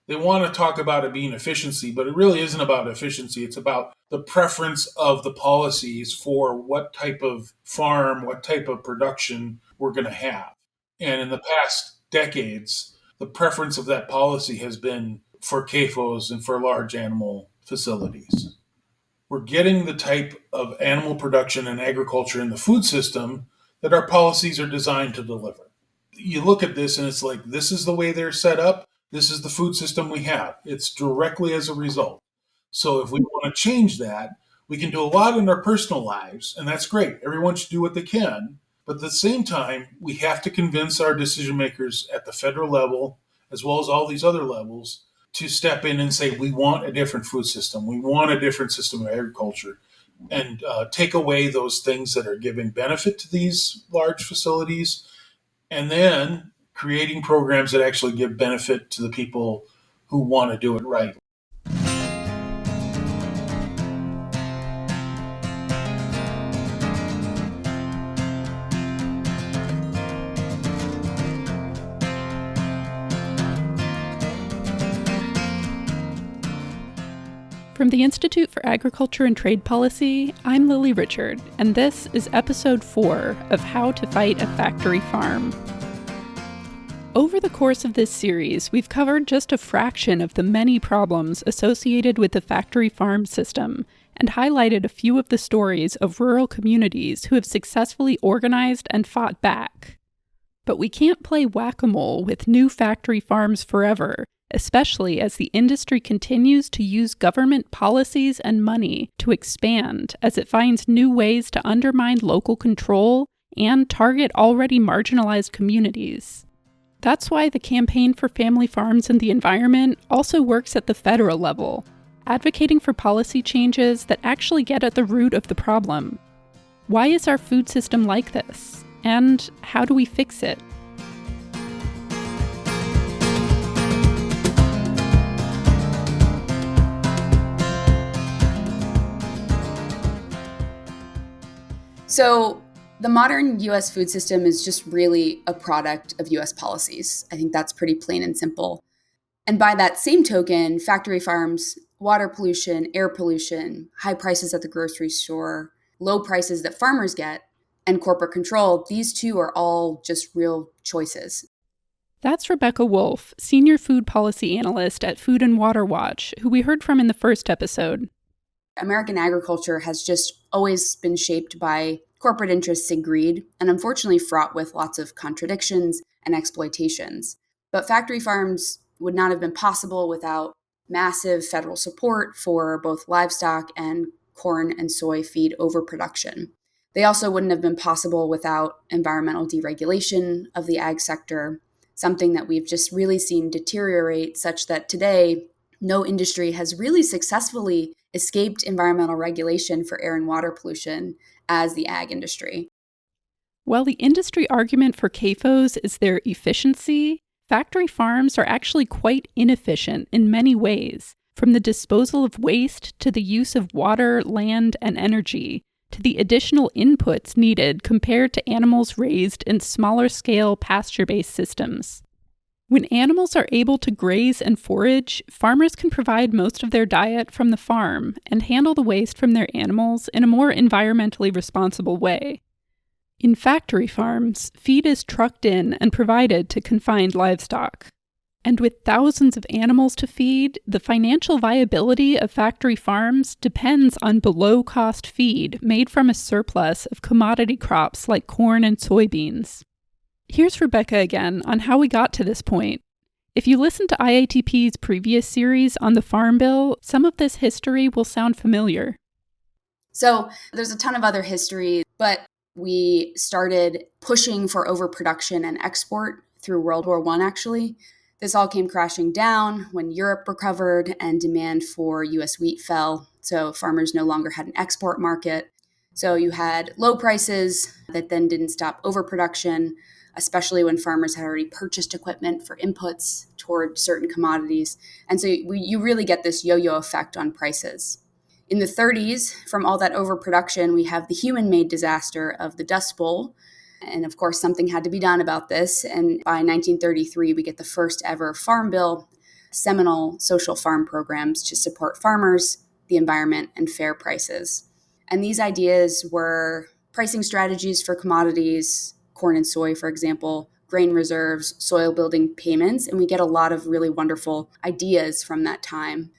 They want to talk about it being efficiency, but it really isn't about efficiency. It's about the preference of the policies for what type of farm, what type of production we're going to have. And in the past decades, the preference of that policy has been for CAFOs and for large animal facilities. We're getting the type of animal production and agriculture in the food system that our policies are designed to deliver. You look at this and it's like, this is the way they're set up. This is the food system we have. It's directly as a result. So if we want to change that, we can do a lot in our personal lives, and that's great. Everyone should do what they can. But at the same time, we have to convince our decision makers at the federal level, as well as all these other levels, to step in and say, we want a different food system. We want a different system of agriculture, and take away those things that are giving benefit to these large facilities, and then creating programs that actually give benefit to the people who want to do it right. From the Institute for Agriculture and Trade Policy, I'm Lily Richard, and this is episode 4 of How to Fight a Factory Farm. Over the course of this series, we've covered just a fraction of the many problems associated with the factory farm system, and highlighted a few of the stories of rural communities who have successfully organized and fought back. But we can't play whack-a-mole with new factory farms forever, especially as the industry continues to use government policies and money to expand as it finds new ways to undermine local control and target already marginalized communities. That's why the Campaign for Family Farms and the Environment also works at the federal level, advocating for policy changes that actually get at the root of the problem. Why is our food system like this? And how do we fix it? So the modern U.S. food system is just really a product of U.S. policies. I think that's pretty plain and simple. And by that same token, factory farms, water pollution, air pollution, high prices at the grocery store, low prices that farmers get, and corporate control, these two are all just real choices. That's Rebecca Wolf, Senior Food Policy Analyst at Food and Water Watch, who we heard from in the first episode. American agriculture has just always been shaped by corporate interests and greed, and unfortunately fraught with lots of contradictions and exploitations. But factory farms would not have been possible without massive federal support for both livestock and corn and soy feed overproduction. They also wouldn't have been possible without environmental deregulation of the ag sector, something that we've just really seen deteriorate such that today no industry has really successfully escaped environmental regulation for air and water pollution as the ag industry. While the industry argument for CAFOs is their efficiency, factory farms are actually quite inefficient in many ways, from the disposal of waste to the use of water, land, and energy, to the additional inputs needed compared to animals raised in smaller-scale pasture-based systems. When animals are able to graze and forage, farmers can provide most of their diet from the farm and handle the waste from their animals in a more environmentally responsible way. In factory farms, feed is trucked in and provided to confined livestock. And with thousands of animals to feed, the financial viability of factory farms depends on below-cost feed made from a surplus of commodity crops like corn and soybeans. Here's Rebecca again on how we got to this point. If you listen to IATP's previous series on the Farm Bill, some of this history will sound familiar. So there's a ton of other history, but we started pushing for overproduction and export through World War I, actually. This all came crashing down when Europe recovered and demand for U.S. wheat fell, so farmers no longer had an export market. So you had low prices that then didn't stop overproduction, especially when farmers had already purchased equipment for inputs toward certain commodities. And so you really get this yo-yo effect on prices. In the 30s, from all that overproduction, we have the human-made disaster of the Dust Bowl. And of course, something had to be done about this. And by 1933, we get the first ever Farm Bill, seminal social farm programs to support farmers, the environment, and fair prices. And these ideas were pricing strategies for commodities, corn and soy, for example, grain reserves, soil building payments, and we get a lot of really wonderful ideas from that time.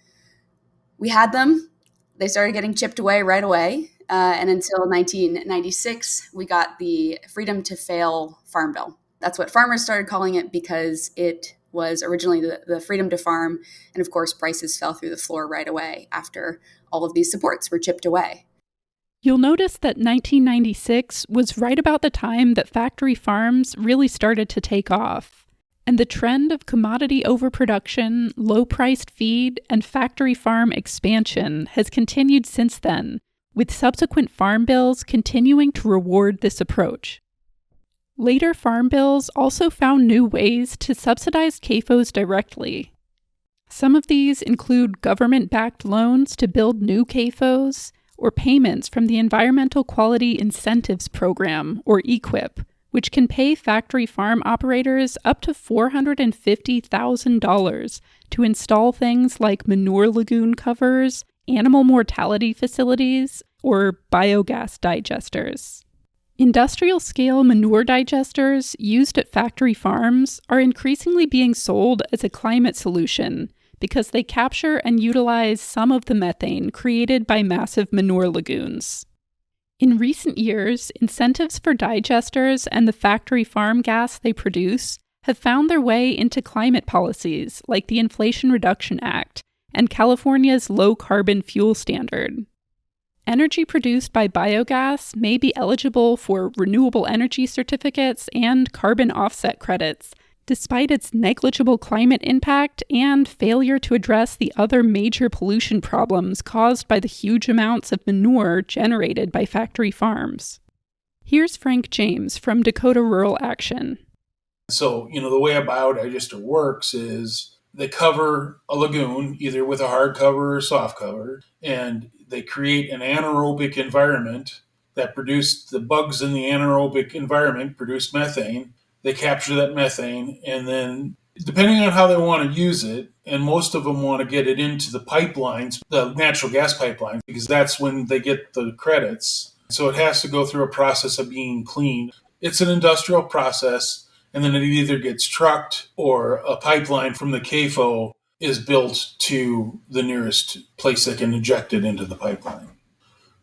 We had them. They started getting chipped away right away. And until 1996, we got the Freedom to Fail Farm Bill. That's what farmers started calling it because it was originally the freedom to farm. And of course, prices fell through the floor right away after all of these supports were chipped away. You'll notice that 1996 was right about the time that factory farms really started to take off. And the trend of commodity overproduction, low-priced feed, and factory farm expansion has continued since then, with subsequent farm bills continuing to reward this approach. Later farm bills also found new ways to subsidize CAFOs directly. Some of these include government-backed loans to build new CAFOs, or payments from the Environmental Quality Incentives Program, or EQIP, which can pay factory farm operators up to $450,000 to install things like manure lagoon covers, animal mortality facilities, or biogas digesters. Industrial-scale manure digesters used at factory farms are increasingly being sold as a climate solution because they capture and utilize some of the methane created by massive manure lagoons. In recent years, incentives for digesters and the factory farm gas they produce have found their way into climate policies like the Inflation Reduction Act and California's low-carbon fuel standard. Energy produced by biogas may be eligible for renewable energy certificates and carbon offset credits, despite its negligible climate impact and failure to address the other major pollution problems caused by the huge amounts of manure generated by factory farms. Here's Frank James from Dakota Rural Action. So, the way a biodigester works is they cover a lagoon either with a hard cover or soft cover, and they create an anaerobic environment that produce the bugs in the anaerobic environment produce methane. They capture that methane, and then depending on how they want to use it, and most of them want to get it into the pipelines, the natural gas pipelines, because that's when they get the credits. So it has to go through a process of being cleaned. It's an industrial process, and then it either gets trucked or a pipeline from the CAFO is built to the nearest place that can inject it into the pipeline.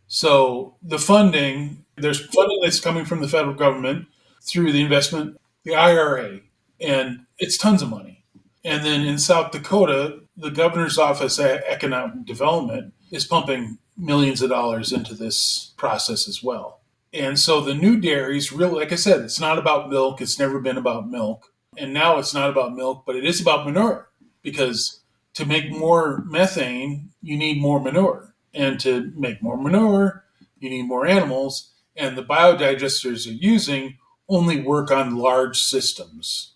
So there's funding that's coming from the federal government through the IRA, and it's tons of money. And then in South Dakota, the governor's office of economic development is pumping millions of dollars into this process as well. And so the new dairies, really, like I said, it's not about milk. It's never been about milk. And now it's not about milk, but it is about manure, because to make more methane, you need more manure. And to make more manure, you need more animals. And the biodigesters are using only work on large systems.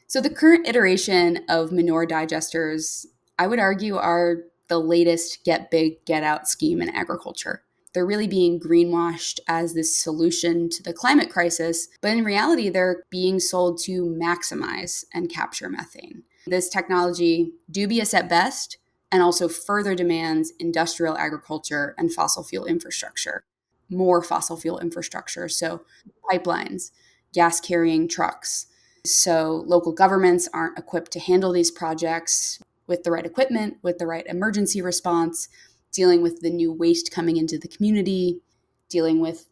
So the current iteration of manure digesters, I would argue, are the latest get big, get out scheme in agriculture. They're really being greenwashed as this solution to the climate crisis, but in reality, they're being sold to maximize and capture methane. This technology, dubious at best, and also further demands industrial agriculture and fossil fuel infrastructure. More fossil fuel infrastructure, so pipelines, gas-carrying trucks. So local governments aren't equipped to handle these projects with the right equipment, with the right emergency response, dealing with the new waste coming into the community, dealing with,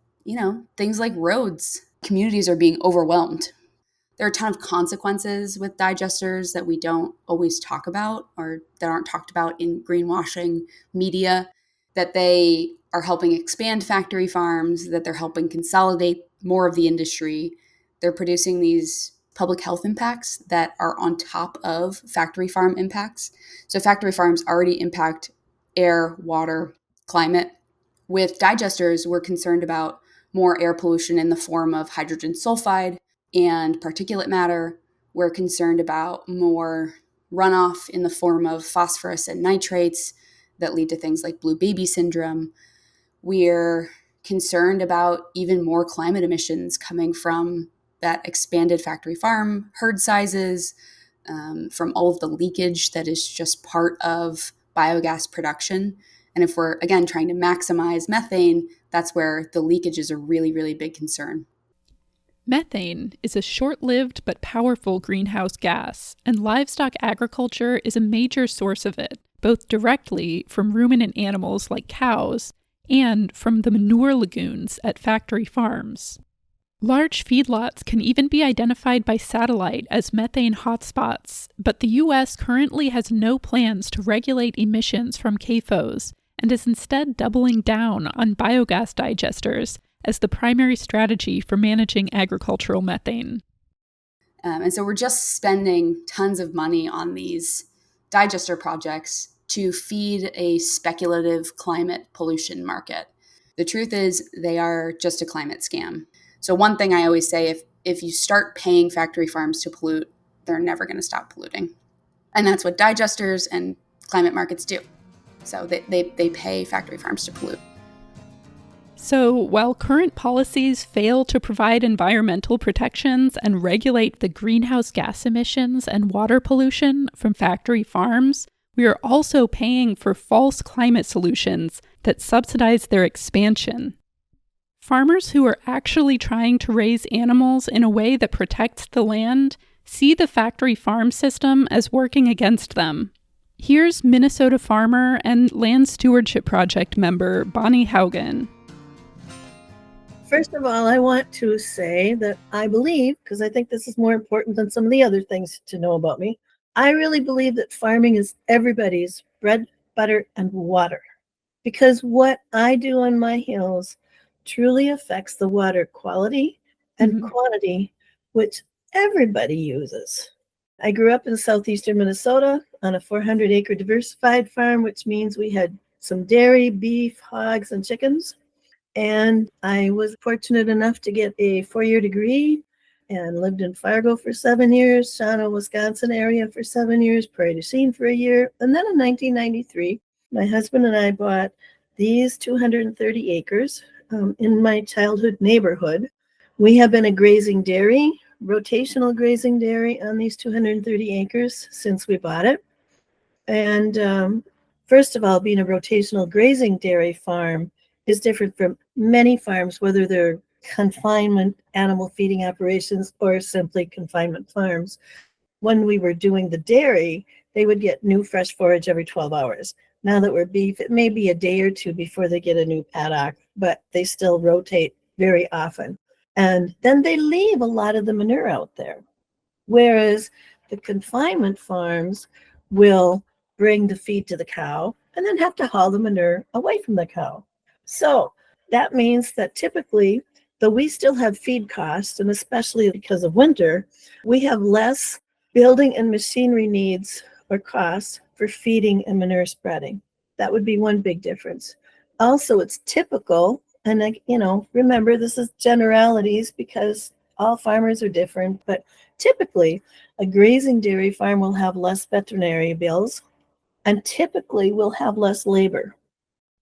things like roads. Communities are being overwhelmed. There are a ton of consequences with digesters that we don't always talk about, or that aren't talked about in greenwashing media, that they are helping expand factory farms, that they're helping consolidate more of the industry. They're producing these public health impacts that are on top of factory farm impacts. So factory farms already impact air, water, climate. With digesters, we're concerned about more air pollution in the form of hydrogen sulfide and particulate matter. We're concerned about more runoff in the form of phosphorus and nitrates that lead to things like blue baby syndrome. We're concerned about even more climate emissions coming from that expanded factory farm herd sizes, from all of the leakage that is just part of biogas production. And if we're, again, trying to maximize methane, that's where the leakage is a really, really big concern. Methane is a short-lived but powerful greenhouse gas, and livestock agriculture is a major source of it, both directly from ruminant animals like cows and from the manure lagoons at factory farms. Large feedlots can even be identified by satellite as methane hotspots, but the U.S. currently has no plans to regulate emissions from CAFOs and is instead doubling down on biogas digesters as the primary strategy for managing agricultural methane. And so we're just spending tons of money on these digester projects to feed a speculative climate pollution market. The truth is they are just a climate scam. So one thing I always say, if you start paying factory farms to pollute, they're never going to stop polluting. And that's what digesters and climate markets do. So they pay factory farms to pollute. So, while current policies fail to provide environmental protections and regulate the greenhouse gas emissions and water pollution from factory farms, we are also paying for false climate solutions that subsidize their expansion. Farmers who are actually trying to raise animals in a way that protects the land see the factory farm system as working against them. Here's Minnesota farmer and Land Stewardship Project member Bonnie Haugen. First of all, I want to say that I believe, because I think this is more important than some of the other things to know about me, I really believe that farming is everybody's bread, butter, and water. Because what I do on my hills truly affects the water quality and quantity, which everybody uses. I grew up in southeastern Minnesota on a 400-acre diversified farm, which means we had some dairy, beef, hogs, and chickens. And I was fortunate enough to get a 4-year degree and lived in Fargo for 7 years, Shawano, Wisconsin area for 7 years, Prairie du Chien for a year. And then in 1993, my husband and I bought these 230 acres in my childhood neighborhood. We have been a grazing dairy, rotational grazing dairy on these 230 acres since we bought it. And first of all, being a rotational grazing dairy farm is different from many farms, whether they're confinement animal feeding operations or simply confinement farms. When we were doing the dairy, they would get new fresh forage every 12 hours. Now that we're beef, it may be a day or two before they get a new paddock, but they still rotate very often. And then they leave a lot of the manure out there. Whereas the confinement farms will bring the feed to the cow and then have to haul the manure away from the cow. So that means that typically, though we still have feed costs, and especially because of winter, we have less building and machinery needs or costs for feeding and manure spreading. That would be one big difference. Also, it's typical, and remember, this is generalities because all farmers are different, but typically a grazing dairy farm will have less veterinary bills and typically will have less labor.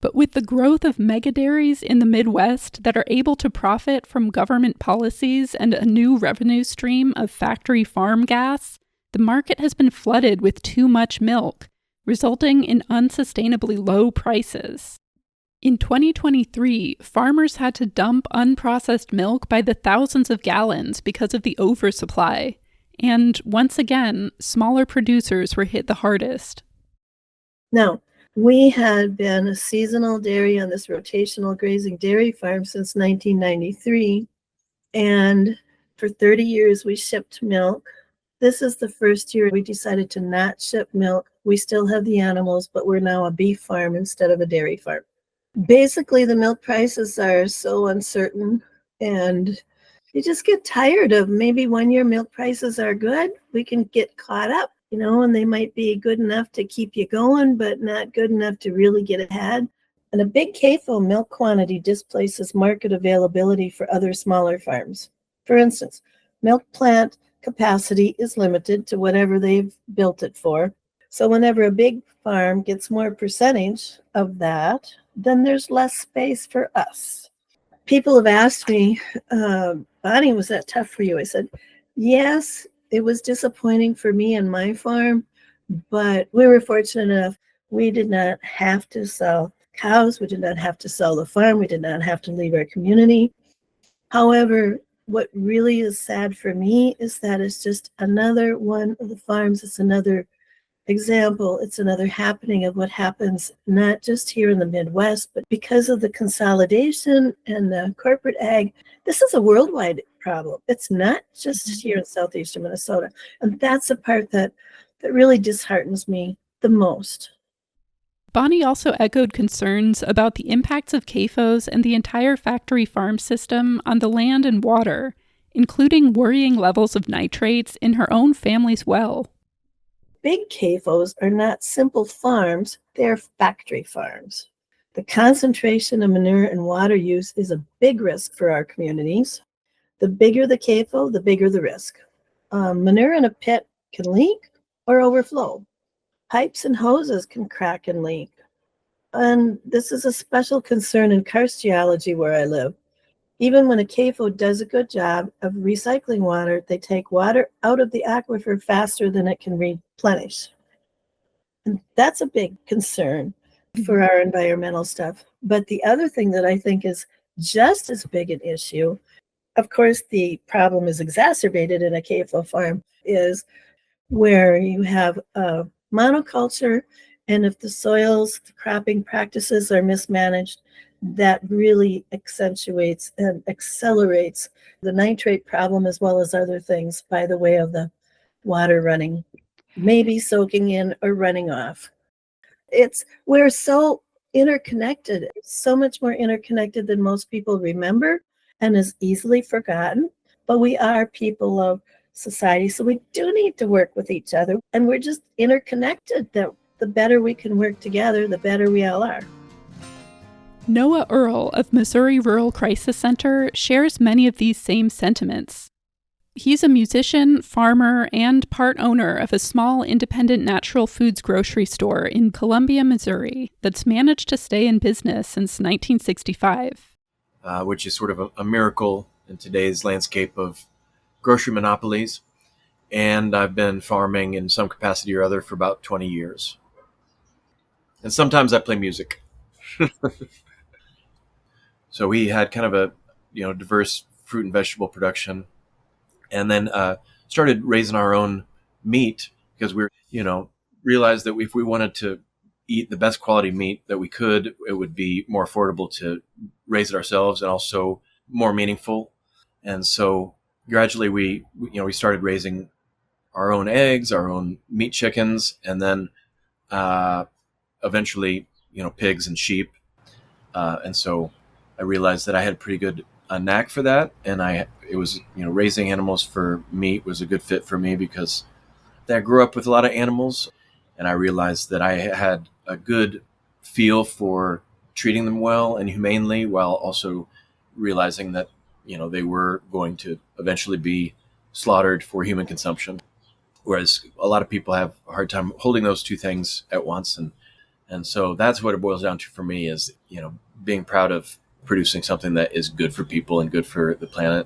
But with the growth of mega dairies in the Midwest that are able to profit from government policies and a new revenue stream of factory farm gas, the market has been flooded with too much milk, resulting in unsustainably low prices. In 2023, farmers had to dump unprocessed milk by the thousands of gallons because of the oversupply. And once again, smaller producers were hit the hardest. Now, we had been a seasonal dairy on this rotational grazing dairy farm since 1993. And for 30 years, we shipped milk. This is the first year we decided to not ship milk. We still have the animals, but we're now a beef farm instead of a dairy farm. Basically, the milk prices are so uncertain, and you just get tired of maybe 1 year milk prices are good. We can get caught up, and they might be good enough to keep you going, but not good enough to really get ahead. And a big CAFO milk quantity displaces market availability for other smaller farms. For instance, milk plant capacity is limited to whatever they've built it for. So whenever a big farm gets more percentage of that, then there's less space for us. People have asked me, Bonnie, was that tough for you? I said, yes, It was disappointing for me and my farm, but we were fortunate enough. We did not have to sell cows. We did not have to sell the farm. We did not have to leave our community. However, what really is sad for me is that it's just another one of the farms. It's another example. It's another happening of what happens not just here in the Midwest, but because of the consolidation and the corporate ag, this is a worldwide problem. It's not just here in southeastern Minnesota. And that's the part that really disheartens me the most. Bonnie also echoed concerns about the impacts of CAFOs and the entire factory farm system on the land and water, including worrying levels of nitrates in her own family's well. Big CAFOs are not simple farms, they're factory farms. The concentration of manure and water use is a big risk for our communities. The bigger the CAFO, the bigger the risk. Manure in a pit can leak or overflow. Pipes and hoses can crack and leak. And this is a special concern in karst geology where I live. Even when a CAFO does a good job of recycling water, they take water out of the aquifer faster than it can replenish. And that's a big concern for our environmental stuff. But the other thing that I think is just as big an issue, of course, the problem is exacerbated in a CAFO farm, is where you have a monoculture, and if the soils, the cropping practices are mismanaged, that really accentuates and accelerates the nitrate problem as well as other things by the way of the water running, maybe soaking in or running off. We're so interconnected, so much more interconnected than most people remember and is easily forgotten. But we are people of society, so we do need to work with each other. And we're just interconnected, that the better we can work together, the better we all are. Noah Earle of Missouri Rural Crisis Center shares many of these same sentiments. He's a musician, farmer, and part owner of a small independent natural foods grocery store in Columbia, Missouri, that's managed to stay in business since 1965. Which is sort of a miracle in today's landscape of grocery monopolies. And I've been farming in some capacity or other for about 20 years. And sometimes I play music. So we had kind of a diverse fruit and vegetable production. And then started raising our own meat because we realized that if we wanted to eat the best quality meat that we could, it would be more affordable to raise it ourselves and also more meaningful. And so gradually we started raising our own eggs, our own meat chickens, and then eventually pigs and sheep. And so I realized that I had a pretty good knack for that, and it was raising animals for meat was a good fit for me because I grew up with a lot of animals, and I realized that I had a good feel for treating them well and humanely, while also realizing that they were going to eventually be slaughtered for human consumption. Whereas a lot of people have a hard time holding those two things at once, and so that's what it boils down to for me is being proud of producing something that is good for people and good for the planet.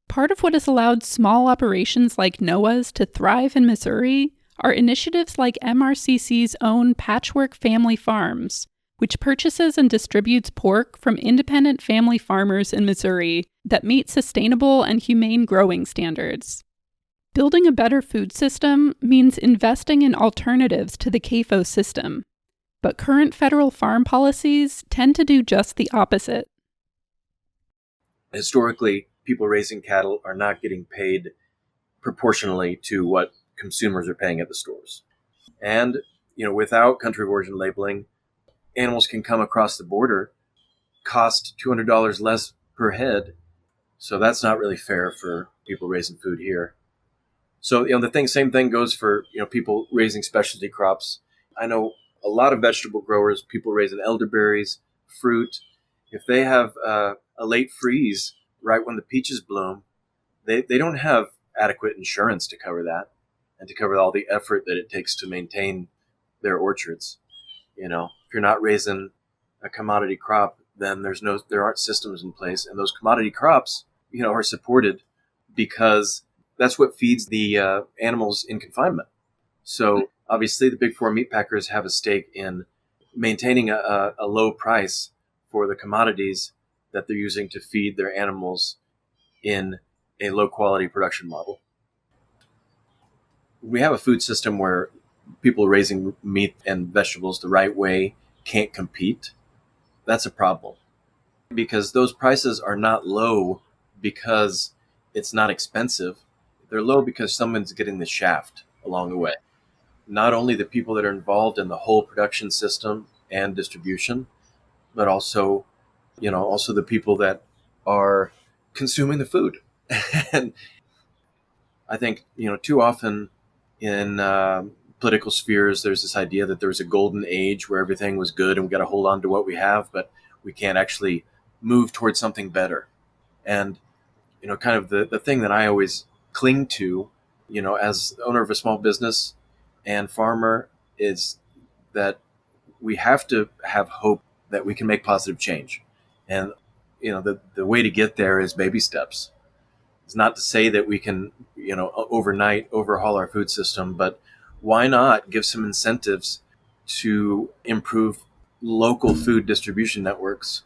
Part of what has allowed small operations like Noah's to thrive in Missouri are initiatives like MRCC's own Patchwork Family Farms, which purchases and distributes pork from independent family farmers in Missouri that meet sustainable and humane growing standards. Building a better food system means investing in alternatives to the CAFO system. But current federal farm policies tend to do just the opposite. Historically, people raising cattle are not getting paid proportionally to what consumers are paying at the stores. And, without country of origin labeling, animals can come across the border, cost $200 less per head. So that's not really fair for people raising food here. So, same thing goes for, people raising specialty crops. I know a lot of vegetable growers, people raising elderberries, fruit. If they have a late freeze right when the peaches bloom, they don't have adequate insurance to cover that and to cover all the effort that it takes to maintain their orchards. If you're not raising a commodity crop, then there aren't systems in place, and those commodity crops, are supported because that's what feeds the animals in confinement. So obviously the big four meat packers have a stake in maintaining a low price for the commodities that they're using to feed their animals in a low quality production model. We have a food system where people raising meat and vegetables the right way can't compete. That's a problem, because those prices are not low because it's not expensive. They're low because someone's getting the shaft along the way. Not only the people that are involved in the whole production system and distribution, but also the people that are consuming the food. And I think, too often in political spheres, there's this idea that there was a golden age where everything was good and we got to hold on to what we have, but we can't actually move towards something better. And, kind of the thing that I always cling to, as owner of a small business and farmer, is that we have to have hope that we can make positive change. And, the way to get there is baby steps. It's not to say that we can, overnight overhaul our food system, but why not give some incentives to improve local food distribution networks?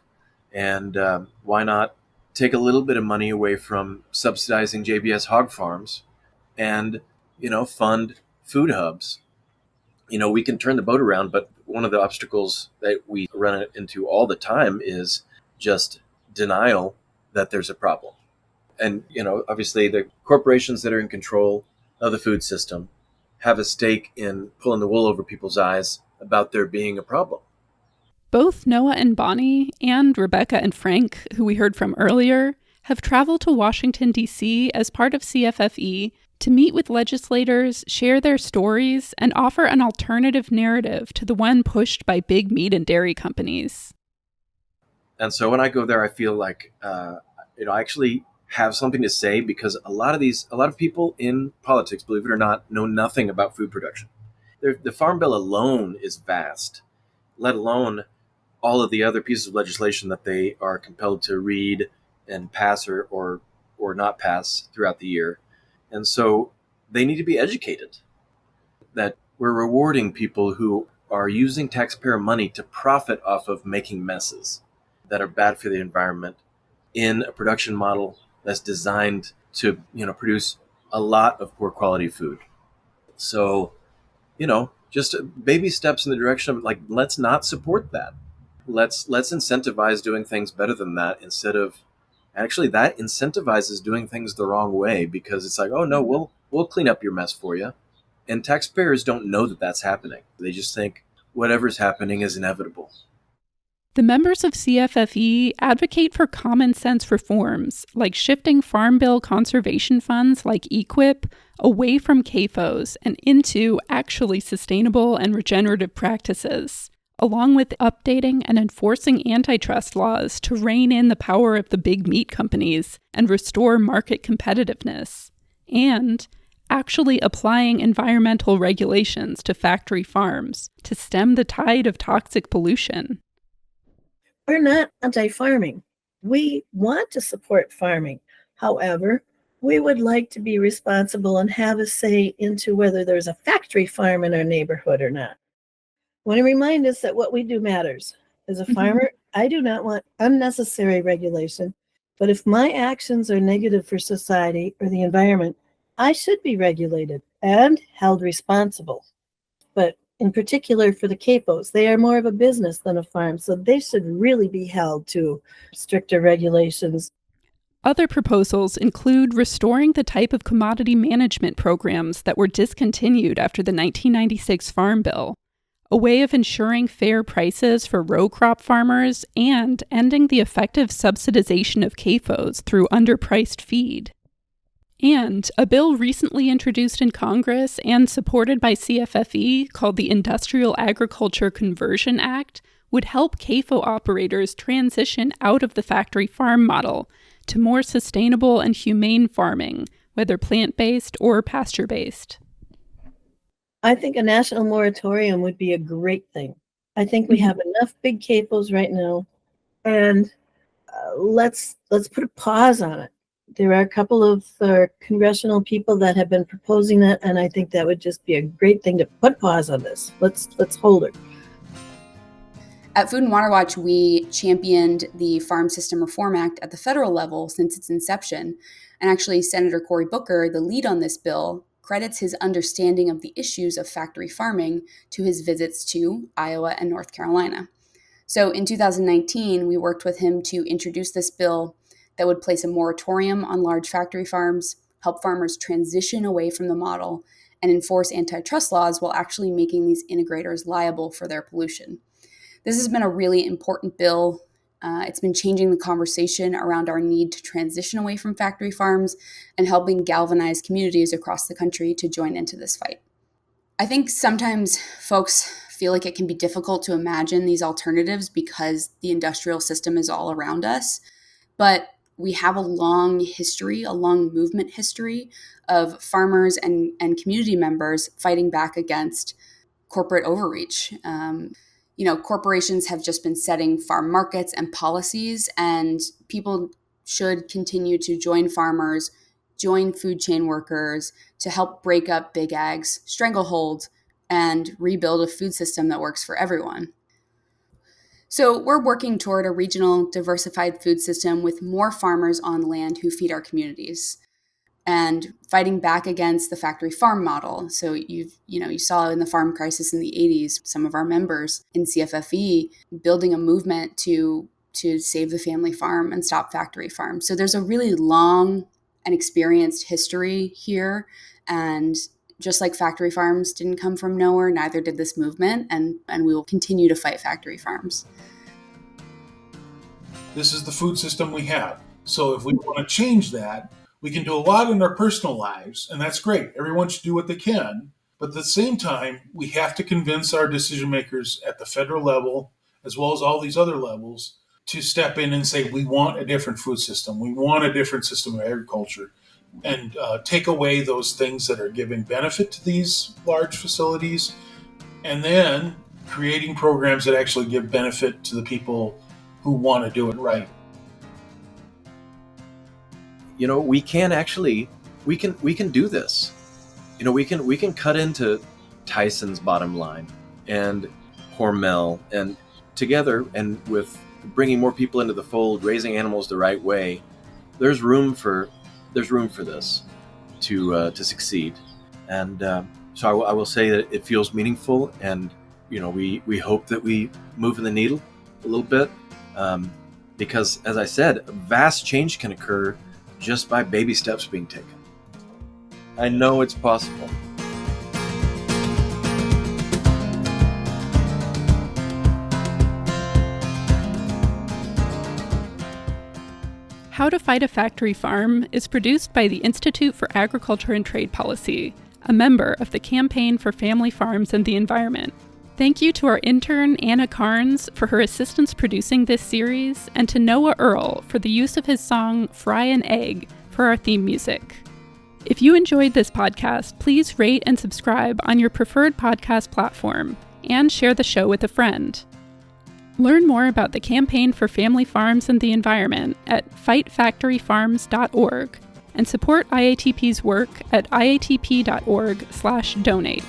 And why not take a little bit of money away from subsidizing JBS hog farms and, fund food hubs? We can turn the boat around, but one of the obstacles that we run into all the time is just denial that there's a problem. And, obviously the corporations that are in control of the food system have a stake in pulling the wool over people's eyes about there being a problem. Both Noah and Bonnie, and Rebecca and Frank, who we heard from earlier, have traveled to Washington, D.C. as part of CFFE to meet with legislators, share their stories, and offer an alternative narrative to the one pushed by big meat and dairy companies. And so when I go there, I feel like, I actually have something to say, because a lot of people in politics, believe it or not, know nothing about food production. The Farm Bill alone is vast, let alone all of the other pieces of legislation that they are compelled to read and pass or not pass throughout the year. And so they need to be educated that we're rewarding people who are using taxpayer money to profit off of making messes that are bad for the environment in a production model that's designed to, produce a lot of poor quality food. So, just baby steps in the direction of, like, let's not support that. Let's incentivize doing things better than that, instead of actually that incentivizes doing things the wrong way, because it's like, oh no, we'll clean up your mess for you. And taxpayers don't know that that's happening. They just think whatever's happening is inevitable. The members of CFFE advocate for common sense reforms, like shifting Farm Bill conservation funds like EQIP away from CAFOs and into actually sustainable and regenerative practices, along with updating and enforcing antitrust laws to rein in the power of the big meat companies and restore market competitiveness, and actually applying environmental regulations to factory farms to stem the tide of toxic pollution. We're not anti-farming. We want to support farming. However, we would like to be responsible and have a say into whether there's a factory farm in our neighborhood or not. I want to remind us that what we do matters. As a farmer, I do not want unnecessary regulation, but if my actions are negative for society or the environment, I should be regulated and held responsible. But in particular for the CAFOs, they are more of a business than a farm, so they should really be held to stricter regulations. Other proposals include restoring the type of commodity management programs that were discontinued after the 1996 Farm Bill, a way of ensuring fair prices for row crop farmers, and ending the effective subsidization of CAFOs through underpriced feed. And a bill recently introduced in Congress and supported by CFFE called the Industrial Agriculture Conversion Act would help CAFO operators transition out of the factory farm model to more sustainable and humane farming, whether plant-based or pasture-based. I think a national moratorium would be a great thing. I think we have enough big CAFOs right now, and let's put a pause on it. There are a couple of congressional people that have been proposing that, and I think that would just be a great thing to put pause on this. Let's hold it. At Food and Water Watch, we championed the Farm System Reform Act at the federal level since its inception. And actually, Senator Cory Booker, the lead on this bill, credits his understanding of the issues of factory farming to his visits to Iowa and North Carolina. So in 2019, we worked with him to introduce this bill that would place a moratorium on large factory farms, help farmers transition away from the model, and enforce antitrust laws while actually making these integrators liable for their pollution. This has been a really important bill. It's been changing the conversation around our need to transition away from factory farms and helping galvanize communities across the country to join into this fight. I think sometimes folks feel like it can be difficult to imagine these alternatives because the industrial system is all around us. But we have a long history, a long movement history of farmers and community members fighting back against corporate overreach. Corporations have just been setting farm markets and policies, and people should continue to join farmers, join food chain workers to help break up big ag's stranglehold and rebuild a food system that works for everyone. So we're working toward a regional diversified food system with more farmers on land who feed our communities, and fighting back against the factory farm model. So you saw in the farm crisis in the 80s, some of our members in CFFE building a movement to save the family farm and stop factory farms. So there's a really long and experienced history here. And just like factory farms didn't come from nowhere, neither did this movement. And we will continue to fight factory farms. This is the food system we have. So if we want to change that, we can do a lot in our personal lives, and that's great. Everyone should do what they can. But at the same time, we have to convince our decision makers at the federal level, as well as all these other levels, to step in and say, we want a different food system. We want a different system of agriculture, and take away those things that are giving benefit to these large facilities, and then creating programs that actually give benefit to the people who want to do it right. We can do this. We can cut into Tyson's bottom line and Hormel, and together, and with bringing more people into the fold, raising animals the right way, there's room for this to succeed. And so I will say that it feels meaningful, and we hope that we move in the needle a little bit, because, as I said, vast change can occur just by baby steps being taken. I know it's possible. How to Fight a Factory Farm is produced by the Institute for Agriculture and Trade Policy, a member of the Campaign for Family Farms and the Environment. Thank you to our intern, Anna Carnes, for her assistance producing this series, and to Noah Earle for the use of his song Fry an Egg for our theme music. If you enjoyed this podcast, please rate and subscribe on your preferred podcast platform, and share the show with a friend. Learn more about the Campaign for Family Farms and the Environment at fightfactoryfarms.org, and support IATP's work at iatp.org/donate.